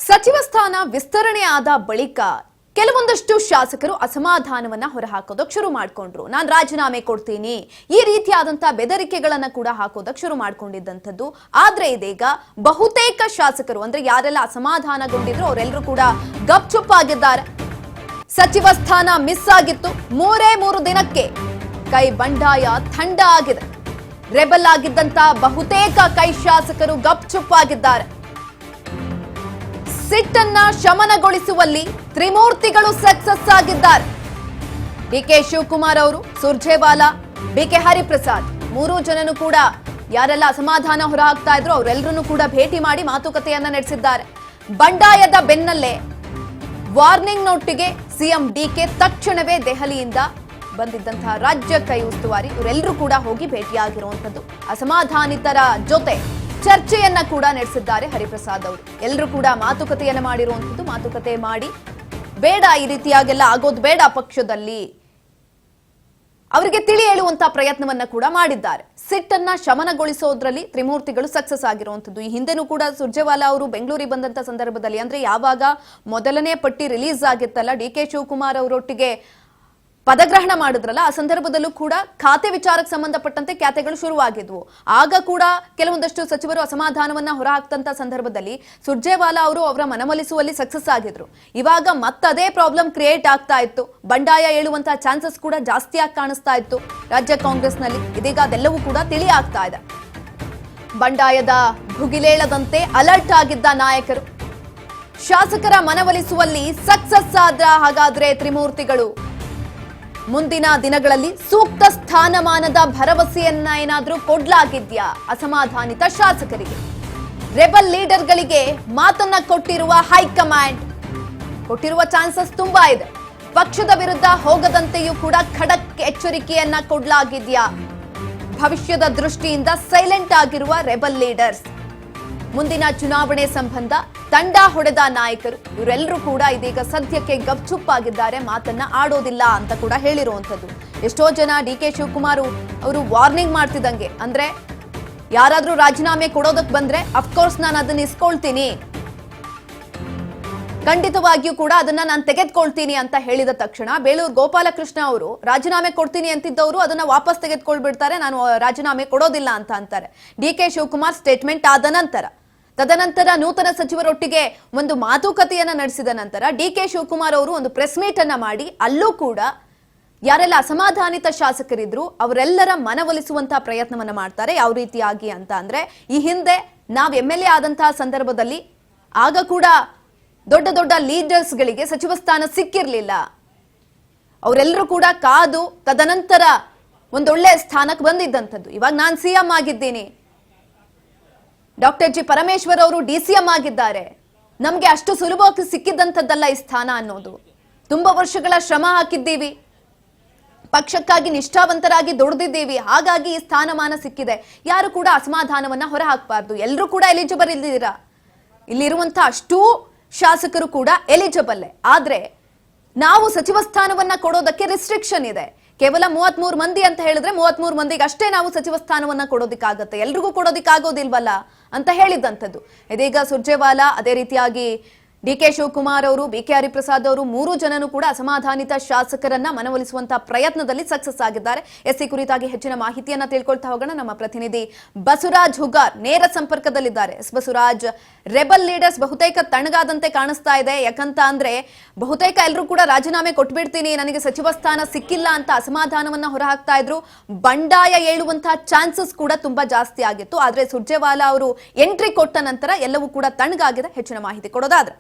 ಸಚಿವ ಸ್ಥಾನ ವಿಸ್ತರಣೆ ಆದ ಬಳಿಕ ಕೆಲವೊಂದಷ್ಟು ಶಾಸಕರು ಅಸಮಾಧಾನವನ್ನ ಹೊರಹಾಕೋದಕ್ಕೆ ಶುರು ಮಾಡಿಕೊಂಡ್ರು. ನಾನು ರಾಜೀನಾಮೆ ಕೊಡ್ತೀನಿ, ಈ ರೀತಿಯಾದಂತಹ ಬೆದರಿಕೆಗಳನ್ನ ಕೂಡ ಹಾಕೋದಕ್ಕೆ ಶುರು ಮಾಡಿಕೊಂಡಿದ್ದಂಥದ್ದು. ಆದ್ರೆ ಇದೀಗ ಬಹುತೇಕ ಶಾಸಕರು ಅಂದ್ರೆ ಯಾರೆಲ್ಲ ಅಸಮಾಧಾನಗೊಂಡಿದ್ರು ಅವರೆಲ್ಲರೂ ಕೂಡ ಗಪ್ಚುಪ್ ಆಗಿದ್ದಾರೆ. ಸಚಿವ ಸ್ಥಾನ ಮಿಸ್ ಆಗಿತ್ತು, ಮೂರೇ ದಿನಕ್ಕೆ ಕೈ ಬಂಡಾಯ ಥಂಡ ಆಗಿದೆ. ರೆಬಲ್ ಆಗಿದ್ದಂತ ಬಹುತೇಕ ಕೈ ಶಾಸಕರು ಗಪ್ಚುಪ್ ಆಗಿದ್ದಾರೆ. ಸಿಟ್ಟನ್ನ ಶಮನಗೊಳಿಸುವಲ್ಲಿ ತ್ರಿಮೂರ್ತಿಗಳು ಸಕ್ಸಸ್ ಆಗಿದ್ದಾರೆ. ಡಿಕೆ ಶಿವಕುಮಾರ್ ಅವರು, ಸುರ್ಜೇವಾಲಾ, ಬಿಕೆ ಹರಿಪ್ರಸಾದ್ ಮೂರು ಜನನು ಕೂಡ ಯಾರೆಲ್ಲ ಅಸಮಾಧಾನ ಹೊರಹಾಕ್ತಾ ಇದ್ರು ಅವರೆಲ್ಲರನ್ನು ಕೂಡ ಭೇಟಿ ಮಾಡಿ ಮಾತುಕತೆಯನ್ನ ನಡೆಸಿದ್ದಾರೆ. ಬಂಡಾಯದ ಬೆನ್ನಲ್ಲೇ ವಾರ್ನಿಂಗ್ ನೋಟಿಗೆ ಸಿಎಂ ಡಿಕೆ ತಕ್ಷಣವೇ ದೆಹಲಿಯಿಂದ ಬಂದಿದ್ದಂತಹ ರಾಜ್ಯ ಕೈ ಉಸ್ತುವಾರಿ ಇವರೆಲ್ಲರೂ ಕೂಡ ಹೋಗಿ ಭೇಟಿಯಾಗಿರುವಂತದ್ದು. ಅಸಮಾಧಾನಿತರ ಜೊತೆ ಚರ್ಚೆಯನ್ನ ಕೂಡ ನಡೆಸಿದ್ದಾರೆ ಹರಿಪ್ರಸಾದ್ ಅವರು. ಎಲ್ಲರೂ ಕೂಡ ಮಾತುಕತೆಯನ್ನ ಮಾಡಿರುವಂತದ್ದು. ಮಾತುಕತೆ ಮಾಡಿ ಬೇಡ, ಈ ರೀತಿಯಾಗೆಲ್ಲ ಆಗೋದು ಬೇಡ ಪಕ್ಷದಲ್ಲಿ, ಅವರಿಗೆ ತಿಳಿ ಹೇಳುವಂತಹ ಪ್ರಯತ್ನವನ್ನ ಕೂಡ ಮಾಡಿದ್ದಾರೆ. ಸಿಟ್ಟನ್ನ ಶಮನಗೊಳಿಸೋದ್ರಲ್ಲಿ ತ್ರಿಮೂರ್ತಿಗಳು ಸಕ್ಸಸ್ ಆಗಿರುವಂತದ್ದು. ಈ ಹಿಂದೆನೂ ಕೂಡ ಸುರ್ಜೇವಾಲಾ ಅವರು ಬೆಂಗಳೂರಿಗೆ ಬಂದಂತ ಸಂದರ್ಭದಲ್ಲಿ, ಅಂದ್ರೆ ಯಾವಾಗ ಮೊದಲನೇ ಪಟ್ಟಿ ರಿಲೀಸ್ ಆಗಿತ್ತಲ್ಲ, ಡಿಕೆ ಶಿವಕುಮಾರ್ ಅವರೊಟ್ಟಿಗೆ ಪದಗ್ರಹಣ ಮಾಡಿದ್ರಲ್ಲ, ಆ ಸಂದರ್ಭದಲ್ಲೂ ಕೂಡ ಖಾತೆ ವಿಚಾರಕ್ಕೆ ಸಂಬಂಧಪಟ್ಟಂತೆ ಖಾತೆಗಳು ಶುರುವಾಗಿದ್ವು. ಆಗ ಕೂಡ ಕೆಲವೊಂದಷ್ಟು ಸಚಿವರು ಅಸಮಾಧಾನವನ್ನ ಹೊರಹಾಕ್ತಂತ ಸಂದರ್ಭದಲ್ಲಿ ಸುರ್ಜೇವಾಲಾ ಅವರು ಅವರ ಮನವೊಲಿಸುವಲ್ಲಿ ಸಕ್ಸಸ್ ಆಗಿದ್ರು. ಇವಾಗ ಮತ್ತದೇ ಪ್ರಾಬ್ಲಮ್ ಕ್ರಿಯೇಟ್ ಆಗ್ತಾ ಇತ್ತು. ಬಂಡಾಯ ಏಳುವಂತಹ ಚಾನ್ಸಸ್ ಕೂಡ ಜಾಸ್ತಿಯಾಗಿ ಕಾಣಿಸ್ತಾ ಇತ್ತು ರಾಜ್ಯ ಕಾಂಗ್ರೆಸ್ನಲ್ಲಿ. ಇದೀಗ ಅದೆಲ್ಲವೂ ಕೂಡ ತಿಳಿ ಆಗ್ತಾ ಇದೆ. ಬಂಡಾಯದ ಭುಗಿಲೇಳದಂತೆ ಅಲರ್ಟ್ ಆಗಿದ್ದ ನಾಯಕರು ಶಾಸಕರ ಮನವೊಲಿಸುವಲ್ಲಿ ಸಕ್ಸಸ್ ಆದ್ರ ಹಾಗಾದ್ರೆ ತ್ರಿಮೂರ್ತಿಗಳು ಮುಂದಿನ ದಿನಗಳಲ್ಲಿ ಸೂಕ್ತ ಸ್ಥಾನಮಾನದ ಭರವಸೆಯನ್ನ ಏನಾದ್ರೂ ಕೊಡ್ಲಾಗಿದ್ಯಾ ಅಸಮಾಧಾನಿತ ಶಾಸಕರಿಗೆ? ರೆಬಲ್ ಲೀಡರ್ಗಳಿಗೆ ಮಾತನ್ನ ಕೊಟ್ಟಿರುವ ಹೈಕಮಾಂಡ್ ಕೊಟ್ಟಿರುವ ಚಾನ್ಸಸ್ ತುಂಬಾ ಇದೆ. ಪಕ್ಷದ ವಿರುದ್ಧ ಹೋಗದಂತೆಯೂ ಕೂಡ ಖಡಕ್ ಎಚ್ಚರಿಕೆಯನ್ನ ಕೊಡ್ಲಾಗಿದ್ಯಾ? ಭವಿಷ್ಯದ ದೃಷ್ಟಿಯಿಂದ ಸೈಲೆಂಟ್ ಆಗಿರುವ ರೆಬಲ್ ಲೀಡರ್ಸ್, ಮುಂದಿನ ಚುನಾವಣೆ ಸಂಬಂಧ ತಂಡ ಹೊಡೆದ ನಾಯಕರು ಇವರೆಲ್ಲರೂ ಕೂಡ ಇದೀಗ ಸದ್ಯಕ್ಕೆ ಗಪ್ಚುಪ್ ಆಗಿದ್ದಾರೆ. ಮಾತನ್ನ ಆಡೋದಿಲ್ಲ ಅಂತ ಕೂಡ ಹೇಳಿರುವಂತದ್ದು. ಎಷ್ಟೋ ಜನ ಡಿಕೆ ಶಿವಕುಮಾರ್ ಅವರು ವಾರ್ನಿಂಗ್ ಮಾಡ್ತಿದ್ದಂಗೆ, ಅಂದ್ರೆ ಯಾರಾದ್ರೂ ರಾಜೀನಾಮೆ ಕೊಡೋದಕ್ಕೆ ಬಂದ್ರೆ ಅಫ್ಕೋರ್ಸ್ ನಾನು ಅದನ್ನ ಇಸ್ಕೊಳ್ತೀನಿ, ಖಂಡಿತವಾಗಿಯೂ ಕೂಡ ಅದನ್ನ ನಾನು ತೆಗೆದುಕೊಳ್ತೀನಿ ಅಂತ ಹೇಳಿದ ತಕ್ಷಣ ಬೇಳೂರು ಗೋಪಾಲಕೃಷ್ಣ ಅವರು ರಾಜೀನಾಮೆ ಕೊಡ್ತೀನಿ ಅಂತಿದ್ದವರು ಅದನ್ನ ವಾಪಸ್ ತೆಗೆದುಕೊಳ್ಬಿಡ್ತಾರೆ, ನಾನು ರಾಜೀನಾಮೆ ಕೊಡೋದಿಲ್ಲ ಅಂತ ಅಂತಾರೆ. ಡಿಕೆ ಶಿವಕುಮಾರ್ ಸ್ಟೇಟ್ಮೆಂಟ್ ಆದ ನಂತರ, ತದನಂತರ ನೂತನ ಸಚಿವರೊಟ್ಟಿಗೆ ಒಂದು ಮಾತುಕತೆಯನ್ನ ನಡೆಸಿದ ನಂತರ ಡಿಕೆ ಶಿವಕುಮಾರ್ ಅವರು ಒಂದು ಪ್ರೆಸ್ ಮೀಟ್ ಅನ್ನ ಮಾಡಿ ಅಲ್ಲೂ ಕೂಡ ಯಾರೆಲ್ಲ ಅಸಮಾಧಾನಿತ ಶಾಸಕರಿದ್ರು ಅವರೆಲ್ಲರ ಮನವೊಲಿಸುವಂತಹ ಪ್ರಯತ್ನವನ್ನ ಮಾಡ್ತಾರೆ. ಯಾವ ರೀತಿಯಾಗಿ ಅಂತ ಅಂದ್ರೆ, ಈ ಹಿಂದೆ ನಾವು MLA ಆದಂತಹ ಸಂದರ್ಭದಲ್ಲಿ ಆಗ ಕೂಡ ದೊಡ್ಡ ದೊಡ್ಡ ಲೀಡರ್ಸ್ ಗಳಿಗೆ ಸಚಿವ ಸ್ಥಾನ ಸಿಕ್ಕಿರ್ಲಿಲ್ಲ. ಅವರೆಲ್ಲರೂ ಕೂಡ ಕಾದು ತದನಂತರ ಒಂದೊಳ್ಳೆ ಸ್ಥಾನಕ್ಕೆ ಬಂದಿದ್ದಂಥದ್ದು. ಇವಾಗ ನಾನು CM ಆಗಿದ್ದೀನಿ, ಡಾಕ್ಟರ್ ಜಿ ಪರಮೇಶ್ವರ್ ಅವರು DCM ಆಗಿದ್ದಾರೆ, ನಮ್ಗೆ ಅಷ್ಟು ಸುಲಭವಾಗಿ ಸಿಕ್ಕಿದ್ದಂಥದ್ದಲ್ಲ ಈ ಸ್ಥಾನ ಅನ್ನೋದು. ತುಂಬಾ ವರ್ಷಗಳ ಶ್ರಮ ಹಾಕಿದ್ದೀವಿ, ಪಕ್ಷಕ್ಕಾಗಿ ನಿಷ್ಠಾವಂತರಾಗಿ ದುಡಿದಿದ್ದೀವಿ, ಹಾಗಾಗಿ ಈ ಸ್ಥಾನಮಾನ ಸಿಕ್ಕಿದೆ. ಯಾರು ಕೂಡ ಅಸಮಾಧಾನವನ್ನ ಹೊರ ಹಾಕಬಾರ್ದು. ಎಲ್ಲರೂ ಕೂಡ ಎಲಿಜಿಬಲ್ ಇದ್ದೀರಾ, ಇಲ್ಲಿರುವಂತಹ ಅಷ್ಟೂ ಶಾಸಕರು ಕೂಡ ಎಲಿಜಿಬಲ್. ಆದ್ರೆ ನಾವು ಸಚಿವ ಸ್ಥಾನವನ್ನ ಕೊಡೋದಕ್ಕೆ ರಿಸ್ಟ್ರಿಕ್ಷನ್ ಇದೆ. ಕೇವಲ 33 ಮಂದಿ ಅಂತ ಹೇಳಿದ್ರೆ 33 ಮಂದಿಗೆ ಅಷ್ಟೇ ನಾವು ಸಚಿವ ಸ್ಥಾನವನ್ನ ಕೊಡೋದಿಕ್ಕಾಗತ್ತೆ, ಎಲ್ರಿಗೂ ಕೊಡೋದಿಕ್ಕಾಗೋದಿಲ್ವಲ್ಲ ಅಂತ ಹೇಳಿದಂಥದ್ದು. ಇದೀಗ ಸುರ್ಜೇವಾಲಾ, ಅದೇ ರೀತಿಯಾಗಿ ಡಿಕೆ ಶಿವಕುಮಾರ್ ಅವರು, ಬಿಕೆ ಹರಿಪ್ರಸಾದ್ ಅವರು ಮೂರು ಜನನು ಕೂಡ ಅಸಮಾಧಾನಿತ ಶಾಸಕರನ್ನ ಮನವೊಲಿಸುವಂತಹ ಪ್ರಯತ್ನದಲ್ಲಿ ಸಕ್ಸಸ್ ಆಗಿದ್ದಾರೆ. ಈ ಕುರಿತಾಗಿ ಹೆಚ್ಚಿನ ಮಾಹಿತಿಯನ್ನ ತಿಳ್ಕೊಳ್ತಾ ಹೋಗೋಣ. ನಮ್ಮ ಪ್ರತಿನಿಧಿ ಬಸವರಾಜ್ ಹುಗಾರ್ ನೇರ ಸಂಪರ್ಕದಲ್ಲಿದ್ದಾರೆ. ಬಸವರಾಜ್, ರೆಬಲ್ ಲೀಡರ್ಸ್ ಬಹುತೇಕ ತಣ್ಣಗಾದಂತೆ ಕಾಣಿಸ್ತಾ ಇದೆ. ಯಾಕಂತ ಅಂದ್ರೆ ಬಹುತೇಕ ಎಲ್ಲರೂ ಕೂಡ ರಾಜೀನಾಮೆ ಕೊಟ್ಬಿಡ್ತೀನಿ, ನನಗೆ ಸಚಿವ ಸ್ಥಾನ ಸಿಕ್ಕಿಲ್ಲ ಅಂತ ಅಸಮಾಧಾನವನ್ನ ಹೊರಹಾಕ್ತಾ ಇದ್ರು. ಬಂಡಾಯ ಏಳುವಂತಹ ಚಾನ್ಸಸ್ ಕೂಡ ತುಂಬಾ ಜಾಸ್ತಿ ಆಗಿತ್ತು. ಆದ್ರೆ ಸುರ್ಜೇವಾಲಾ ಅವರು ಎಂಟ್ರಿ ಕೊಟ್ಟ ನಂತರ ಎಲ್ಲವೂ ಕೂಡ ತಣ್ಣಗಾಗಿದೆ. ಹೆಚ್ಚಿನ ಮಾಹಿತಿ ಕೊಡೋದಾದ್ರೆ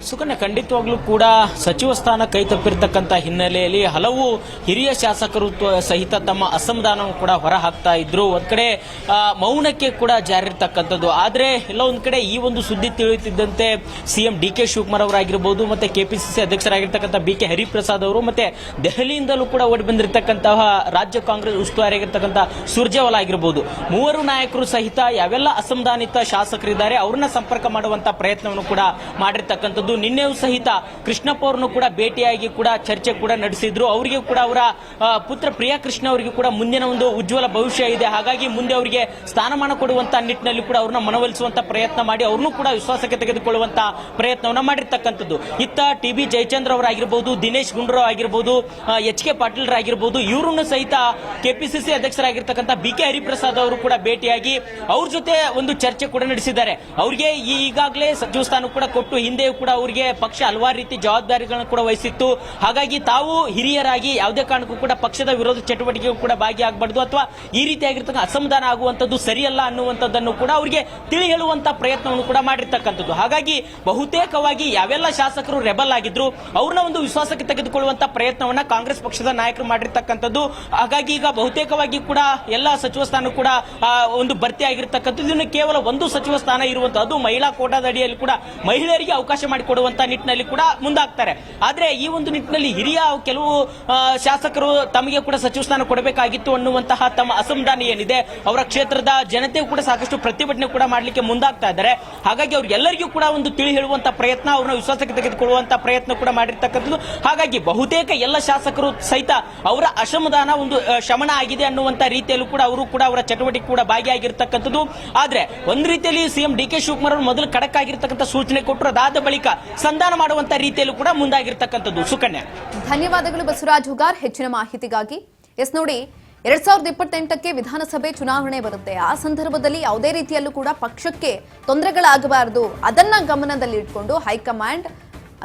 ಸುಕನ್ಯ, ಖಂಡಿತವಾಗ್ಲೂ ಕೂಡ ಸಚಿವ ಸ್ಥಾನ ಕೈ ತಪ್ಪಿರ್ತಕ್ಕಂಥ ಹಿನ್ನೆಲೆಯಲ್ಲಿ ಹಲವು ಹಿರಿಯ ಶಾಸಕರು ಸಹಿತ ತಮ್ಮ ಅಸಮಾಧಾನವನ್ನು ಕೂಡ ಹೊರ ಹಾಕ್ತಾ ಇದ್ರು. ಒಂದ್ ಕಡೆ ಮೌನಕ್ಕೆ ಕೂಡ ಜಾರಿರ್ತಕ್ಕಂಥದ್ದು. ಆದ್ರೆ ಎಲ್ಲ ಒಂದ್ ಕಡೆ ಈ ಒಂದು ಸುದ್ದಿ ತಿಳಿಯುತ್ತಿದ್ದಂತೆ CM ಡಿಕೆ ಶಿವಕುಮಾರ್ ಅವರಾಗಿರ್ಬೋದು, ಮತ್ತೆ KPCC ಅಧ್ಯಕ್ಷರಾಗಿರ್ತಕ್ಕಂಥ ಬಿಕೆ ಹರಿಪ್ರಸಾದ್ ಅವರು, ಮತ್ತೆ ದೆಹಲಿಯಿಂದಲೂ ಕೂಡ ಓಡಿ ಬಂದಿರತಕ್ಕಂತಹ ರಾಜ್ಯ ಕಾಂಗ್ರೆಸ್ ಉಸ್ತುವಾರಿಯಾಗಿರ್ತಕ್ಕಂಥ ಸುರ್ಜೇವಾಲಾ ಆಗಿರ್ಬೋದು, ಮೂವರು ನಾಯಕರು ಸಹಿತ ಯಾವೆಲ್ಲ ಅಸಮಾಧಾನಿತ ಶಾಸಕರಿದ್ದಾರೆ ಅವ್ರನ್ನ ಸಂಪರ್ಕ ಮಾಡುವಂತ ಪ್ರಯತ್ನವನ್ನು ಕೂಡ ಮಾಡಿರ್ತಕ್ಕಂಥದ್ದು. ನಿನ್ನೆಯೂ ಸಹಿತ ಕೃಷ್ಣಪ್ಪ ಅವರನ್ನು ಕೂಡ ಭೇಟಿಯಾಗಿ ಕೂಡ ಚರ್ಚೆ ಕೂಡ ನಡೆಸಿದ್ರು. ಅವರಿಗೆ ಕೂಡ ಅವರ ಪುತ್ರ ಪ್ರಿಯಾ ಕೃಷ್ಣ ಅವರಿಗೆ ಕೂಡ ಮುಂದಿನ ಒಂದು ಉಜ್ವಲ ಭವಿಷ್ಯ ಇದೆ, ಹಾಗಾಗಿ ಮುಂದೆ ಅವರಿಗೆ ಸ್ಥಾನಮಾನ ಕೊಡುವಂತ ನಿಟ್ಟಿನಲ್ಲಿ ಕೂಡ ಅವ್ರನ್ನ ಮನವೊಲಿಸುವಂತ ಪ್ರಯತ್ನ ಮಾಡಿ ಅವ್ರನ್ನೂ ಕೂಡ ವಿಶ್ವಾಸಕ್ಕೆ ತೆಗೆದುಕೊಳ್ಳುವಂತ ಪ್ರಯತ್ನವನ್ನ ಮಾಡಿರ್ತಕ್ಕಂಥದ್ದು. ಇತ್ತ ಟಿ ಬಿ ಜಯಚಂದ್ರ ಅವರಾಗಿರ್ಬೋದು, ದಿನೇಶ್ ಗುಂಡೂರಾವ್ ಆಗಿರ್ಬೋದು, ಎಚ್ ಕೆ ಪಾಟೀಲ್ ಆಗಿರ್ಬೋದು, ಇವರನ್ನು ಸಹಿತ ಕೆಪಿಸಿಸಿ ಅಧ್ಯಕ್ಷರಾಗಿರ್ತಕ್ಕಂಥ ಬಿ ಕೆ ಹರಿಪ್ರಸಾದ್ ಅವರು ಕೂಡ ಭೇಟಿಯಾಗಿ ಅವ್ರ ಜೊತೆ ಒಂದು ಚರ್ಚೆ ಕೂಡ ನಡೆಸಿದ್ದಾರೆ. ಅವರಿಗೆ ಈಗಾಗಲೇ ಸಚಿವ ಸ್ಥಾನ ಕೂಡ ಕೊಟ್ಟು ಹಿಂದೆಯೂ ಕೂಡ ಅವರಿಗೆ ಪಕ್ಷ ಹಲವಾರು ರೀತಿ ಜವಾಬ್ದಾರಿಗಳನ್ನು ಕೂಡ ವಹಿಸಿತ್ತು. ಹಾಗಾಗಿ ತಾವು ಹಿರಿಯರಾಗಿ ಯಾವುದೇ ಕಾರಣಕ್ಕೂ ಕೂಡ ಪಕ್ಷದ ವಿರೋಧ ಚಟುವಟಿಕೆಗೂ ಕೂಡ ಭಾಗಿಯಾಗಬಾರ್ದು ಅಥವಾ ಈ ರೀತಿಯಾಗಿರ್ತಕ್ಕಂಥ ಅಸಮಾಧಾನ ಆಗುವಂತದ್ದು ಸರಿಯಲ್ಲ ಅನ್ನುವಂಥದ್ದನ್ನು ಕೂಡ ಅವರಿಗೆ ತಿಳಿ ಹೇಳುವಂತ ಪ್ರಯತ್ನವನ್ನು ಕೂಡ ಮಾಡಿರ್ತಕ್ಕಂಥದ್ದು. ಹಾಗಾಗಿ ಬಹುತೇಕವಾಗಿ ಯಾವೆಲ್ಲ ಶಾಸಕರು ರೆಬಲ್ ಆಗಿದ್ರು ಅವ್ರನ್ನ ಒಂದು ವಿಶ್ವಾಸಕ್ಕೆ ತೆಗೆದುಕೊಳ್ಳುವಂತ ಪ್ರಯತ್ನವನ್ನ ಕಾಂಗ್ರೆಸ್ ಪಕ್ಷದ ನಾಯಕರು ಮಾಡಿರ್ತಕ್ಕಂಥದ್ದು. ಹಾಗಾಗಿ ಈಗ ಬಹುತೇಕವಾಗಿ ಕೂಡ ಎಲ್ಲ ಸಚಿವ ಸ್ಥಾನ ಕೂಡ ಒಂದು ಭರ್ತಿ ಆಗಿರ್ತಕ್ಕಂಥದ್ದು. ಇನ್ನು ಕೇವಲ ಒಂದು ಸಚಿವ ಸ್ಥಾನ ಇರುವಂತಹ ಅದು ಮಹಿಳಾ ಕೋಟಾದ ಅಡಿಯಲ್ಲಿ ಕೂಡ ಮಹಿಳೆಯರಿಗೆ ಅವಕಾಶ ಮಾಡಿಕೊಡುವಂತ ನಿಟ್ಟಿನಲ್ಲಿ ಕೂಡ ಮುಂದಾಗ್ತಾರೆ. ಆದ್ರೆ ಈ ಒಂದು ನಿಟ್ಟಿನಲ್ಲಿ ಹಿರಿಯ ಕೆಲವು ಶಾಸಕರು ತಮಗೆ ಕೂಡ ಸಚಿವ ಸ್ಥಾನ ಕೊಡಬೇಕಾಗಿತ್ತು ಅನ್ನುವಂತಹ ತಮ್ಮ ಅಸಮಾಧಾನ ಏನಿದೆ, ಅವರ ಕ್ಷೇತ್ರದ ಜನತೆಯೂ ಕೂಡ ಸಾಕಷ್ಟು ಪ್ರತಿಭಟನೆ ಕೂಡ ಮಾಡಲಿಕ್ಕೆ ಮುಂದಾಗ್ತಾ ಇದ್ದಾರೆ. ಹಾಗಾಗಿ ಅವ್ರಿಗೆಲ್ಲರಿಗೂ ಕೂಡ ಒಂದು ತಿಳಿ ಹೇಳುವಂತ ಪ್ರಯತ್ನ, ಅವ್ರನ್ನ ವಿಶ್ವಾಸಕ್ಕೆ ತೆಗೆದುಕೊಳ್ಳುವಂತ ಪ್ರಯತ್ನ ಕೂಡ ಮಾಡಿರ್ತಕ್ಕಂಥದ್ದು. ಹಾಗಾಗಿ ಬಹುತೇಕ ಎಲ್ಲ ಶಾಸಕರು ಸಹಿತ ಅವರ ಅಸಮಾಧಾನ ಒಂದು ಶಮನ ಆಗಿದೆ ಅನ್ನುವಂತ ರೀತಿಯಲ್ಲೂ ಕೂಡ ಅವರು ಕೂಡ ಅವರ ಚಟುವಟಿಕೆ ಕೂಡ ಭಾಗಿಯಾಗಿರ್ತಕ್ಕಂಥದ್ದು. ಆದ್ರೆ ಒಂದು ರೀತಿಯಲ್ಲಿ ಸಿಎಂ ಡಿ ಕೆ ಶಿವಕುಮಾರ್ ಅವರು ಮೊದಲು ಖಡಕ್ ಆಗಿರ್ತಕ್ಕಂಥ ಸೂಚನೆ ಕೊಟ್ಟರು, ಅದಾದ ಬಳಿಕ ಸಂಧಾನ ಮಾಡುವಂತ ರೀತಿಯಲ್ಲೂ ಕೂಡ ಮುಂದಾಗಿರ್ತಕ್ಕಂಥದ್ದು. ಸುಕನ್ಯಾ, ಧನ್ಯವಾದಗಳು ಬಸವರಾಜ್ ಹುಗಾರ್ ಹೆಚ್ಚಿನ ಮಾಹಿತಿಗಾಗಿ. ಎಸ್ ನೋಡಿ, 2028ಕ್ಕೆ ವಿಧಾನಸಭೆ ಚುನಾವಣೆ ಬರುತ್ತೆ. ಆ ಸಂದರ್ಭದಲ್ಲಿ ಯಾವುದೇ ರೀತಿಯಲ್ಲೂ ಕೂಡ ಪಕ್ಷಕ್ಕೆ ತೊಂದರೆಗಳಾಗಬಾರದು, ಅದನ್ನ ಗಮನದಲ್ಲಿ ಇಟ್ಕೊಂಡು ಹೈಕಮಾಂಡ್,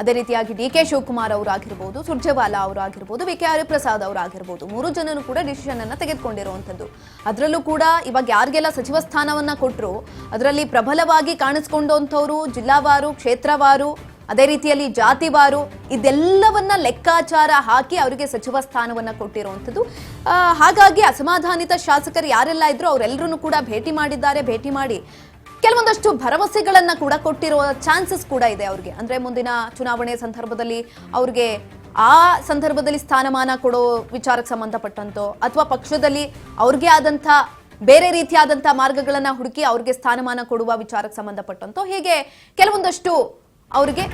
ಅದೇ ರೀತಿಯಾಗಿ ಡಿ ಕೆ ಶಿವಕುಮಾರ್ ಅವರಾಗಿರ್ಬೋದು, ಸುರ್ಜೇವಾಲಾ ಅವರಾಗಿರ್ಬೋದು, ವಿ ಕೆ ಹರಿಪ್ರಸಾದ್ ಅವರಾಗಿರ್ಬೋದು, 3 ಜನರು ಕೂಡ ಡಿಸಿಷನ್ ಅನ್ನ ತೆಗೆದುಕೊಂಡಿರುವಂತದ್ದು. ಅದರಲ್ಲೂ ಕೂಡ ಇವಾಗ ಯಾರಿಗೆಲ್ಲ ಸಚಿವ ಸ್ಥಾನವನ್ನ ಕೊಟ್ಟರು ಅದರಲ್ಲಿ ಪ್ರಬಲವಾಗಿ ಕಾಣಿಸ್ಕೊಂಡಂಥವ್ರು ಜಿಲ್ಲಾವಾರು, ಕ್ಷೇತ್ರವಾರು, ಅದೇ ರೀತಿಯಲ್ಲಿ ಜಾತಿವಾರು, ಇದೆಲ್ಲವನ್ನ ಲೆಕ್ಕಾಚಾರ ಹಾಕಿ ಅವರಿಗೆ ಸಚಿವ ಸ್ಥಾನವನ್ನ ಕೊಟ್ಟಿರುವಂಥದ್ದು. ಹಾಗಾಗಿ ಅಸಮಾಧಾನಿತ ಶಾಸಕರು ಯಾರೆಲ್ಲ ಇದ್ರು ಅವರೆಲ್ಲರೂ ಕೂಡ ಭೇಟಿ ಮಾಡಿದ್ದಾರೆ. ಭೇಟಿ ಮಾಡಿ ಕೆಲವೊಂದಷ್ಟು ಭರವಸೆಗಳನ್ನ ಕೂಡ ಕೊಟ್ಟಿರುವ ಚಾನ್ಸಸ್ ಕೂಡ ಇದೆ ಅವ್ರಿಗೆ. ಅಂದ್ರೆ ಮುಂದಿನ ಚುನಾವಣೆ ಸಂದರ್ಭದಲ್ಲಿ ಅವ್ರಿಗೆ ಆ ಸಂದರ್ಭದಲ್ಲಿ ಸ್ಥಾನಮಾನ ಕೊಡೋ ವಿಚಾರಕ್ಕೆ ಸಂಬಂಧಪಟ್ಟಂತೋ ಅಥವಾ ಪಕ್ಷದಲ್ಲಿ ಅವ್ರಿಗೆ ಆದಂಥ ಬೇರೆ ರೀತಿಯಾದಂಥ ಮಾರ್ಗಗಳನ್ನ ಹುಡುಕಿ ಅವ್ರಿಗೆ ಸ್ಥಾನಮಾನ ಕೊಡುವ ವಿಚಾರಕ್ಕೆ ಸಂಬಂಧಪಟ್ಟಂತೋ ಹೀಗೆ ಕೆಲವೊಂದಷ್ಟು ಅವರಿಗೆ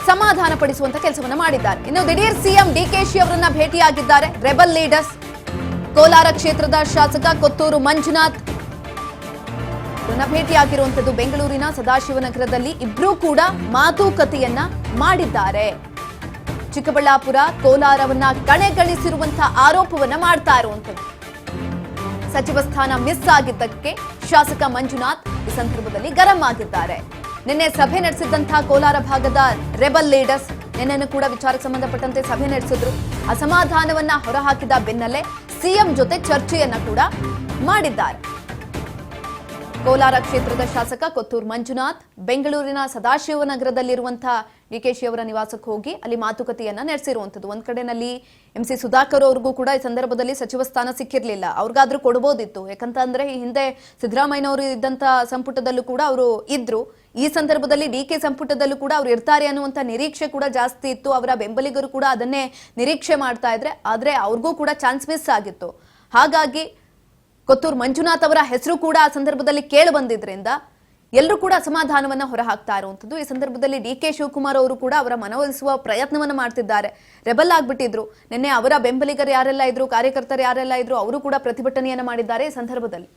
ಸಮಾಧಾನ ಪಡಿಸುವಂತ ಕೆಲಸವನ್ನ ಮಾಡಿದ್ದಾರೆ. ಇನ್ನು ದಿಢೀರ್ ಸಿಎಂ ಡಿಕೆಶಿ ಅವರನ್ನ ಭೇಟಿಯಾಗಿದ್ದಾರೆ ರೆಬಲ್ ಲೀಡರ್ಸ್. ಕೋಲಾರ ಕ್ಷೇತ್ರದ ಶಾಸಕ ಕೊತ್ತೂರು ಮಂಜುನಾಥ್ ಭೇಟಿಯಾಗಿರುವಂತದ್ದು. ಬೆಂಗಳೂರಿನ ಸದಾಶಿವನಗರದಲ್ಲಿ ಇಬ್ರು ಕೂಡ ಮಾತುಕತೆಯನ್ನ ಮಾಡಿದ್ದಾರೆ. ಚಿಕ್ಕಬಳ್ಳಾಪುರ, ಕೋಲಾರವನ್ನ ಕಣೆಗಳಿಸಿರುವಂತಹ ಆರೋಪವನ್ನ ಮಾಡ್ತಾ ಇರುವಂತದ್ದು. ಸಚಿವ ಸ್ಥಾನ ಮಿಸ್ ಆಗಿದ್ದಕ್ಕೆ ಶಾಸಕ ಮಂಜುನಾಥ್ ಈ ಸಂದರ್ಭದಲ್ಲಿ ಗರಂ ಆಗಿದ್ದಾರೆ. ನಿನ್ನೆ ಸಭೆ ನಡೆಸಿದಂತಹ ಕೋಲಾರ ಭಾಗದ ರೆಬಲ್ ಲೀಡರ್ಸ್ ನಿನ್ನೆ ಕೂಡ ವಿಚಾರಕ್ಕೆ ಸಂಬಂಧಪಟ್ಟಂತೆ ಸಭೆ ನಡೆಸಿದ್ರು. ಅಸಮಾಧಾನವನ್ನ ಹೊರಹಾಕಿದ ಬೆನ್ನಲ್ಲೇ ಸಿಎಂ ಜೊತೆ ಚರ್ಚೆಯನ್ನ ಕೂಡ ಮಾಡಿದ್ದಾರೆ. ಕೋಲಾರ ಕ್ಷೇತ್ರದ ಶಾಸಕ ಕೊತ್ತೂರು ಮಂಜುನಾಥ್ ಬೆಂಗಳೂರಿನ ಸದಾಶಿವನಗರದಲ್ಲಿರುವಂತಹ ಡಿಕೆಶಿ ಅವರ ನಿವಾಸಕ್ಕೆ ಹೋಗಿ ಅಲ್ಲಿ ಮಾತುಕತೆಯನ್ನ ನಡೆಸಿರುವಂತದ್ದು. ಒಂದ್ ಕಡೆನಲ್ಲಿ ಎಂಸಿ ಸುಧಾಕರ್ ಅವ್ರಿಗೂ ಕೂಡ ಈ ಸಂದರ್ಭದಲ್ಲಿ ಸಚಿವ ಸ್ಥಾನ ಸಿಕ್ಕಿರ್ಲಿಲ್ಲ, ಅವ್ರಿಗಾದ್ರೂ ಕೊಡಬಹುದಿತ್ತು. ಯಾಕಂತಂದ್ರೆ ಈ ಹಿಂದೆ ಸಿದ್ದರಾಮಯ್ಯನವರು ಇದ್ದಂತ ಸಂಪುಟದಲ್ಲೂ ಕೂಡ ಅವರು ಇದ್ರು. ಈ ಸಂದರ್ಭದಲ್ಲಿ ಡಿಕೆ ಸಂಪುಟದಲ್ಲೂ ಕೂಡ ಅವ್ರು ಇರ್ತಾರೆ ಅನ್ನುವಂತ ನಿರೀಕ್ಷೆ ಕೂಡ ಜಾಸ್ತಿ ಇತ್ತು. ಅವರ ಬೆಂಬಲಿಗರು ಕೂಡ ಅದನ್ನೇ ನಿರೀಕ್ಷೆ ಮಾಡ್ತಾ ಇದ್ರೆ, ಆದ್ರೆ ಅವ್ರಿಗೂ ಕೂಡ ಚಾನ್ಸ್ ಮಿಸ್ ಆಗಿತ್ತು. ಹಾಗಾಗಿ ಕೊತ್ತೂರು ಮಂಜುನಾಥ್ ಅವರ ಹೆಸರು ಕೂಡ ಆ ಸಂದರ್ಭದಲ್ಲಿ ಕೇಳಿ ಬಂದಿದ್ರಿಂದ ಎಲ್ಲರೂ ಕೂಡ ಅಸಮಾಧಾನವನ್ನ ಹೊರಹಾಕ್ತಾ ಇರುವಂತದ್ದು. ಈ ಸಂದರ್ಭದಲ್ಲಿ ಡಿ ಕೆ ಶಿವಕುಮಾರ್ ಅವರು ಕೂಡ ಅವರ ಮನವೊಲಿಸುವ ಪ್ರಯತ್ನವನ್ನ ಮಾಡ್ತಿದ್ದಾರೆ. ರೆಬಲ್ ಆಗ್ಬಿಟ್ಟಿದ್ರು. ನಿನ್ನೆ ಅವರ ಬೆಂಬಲಿಗರು ಯಾರೆಲ್ಲ ಇದ್ರು, ಕಾರ್ಯಕರ್ತರು ಯಾರೆಲ್ಲ ಇದ್ರು, ಅವರು ಕೂಡ ಪ್ರತಿಭಟನೆಯನ್ನ ಮಾಡಿದ್ದಾರೆ ಈ ಸಂದರ್ಭದಲ್ಲಿ.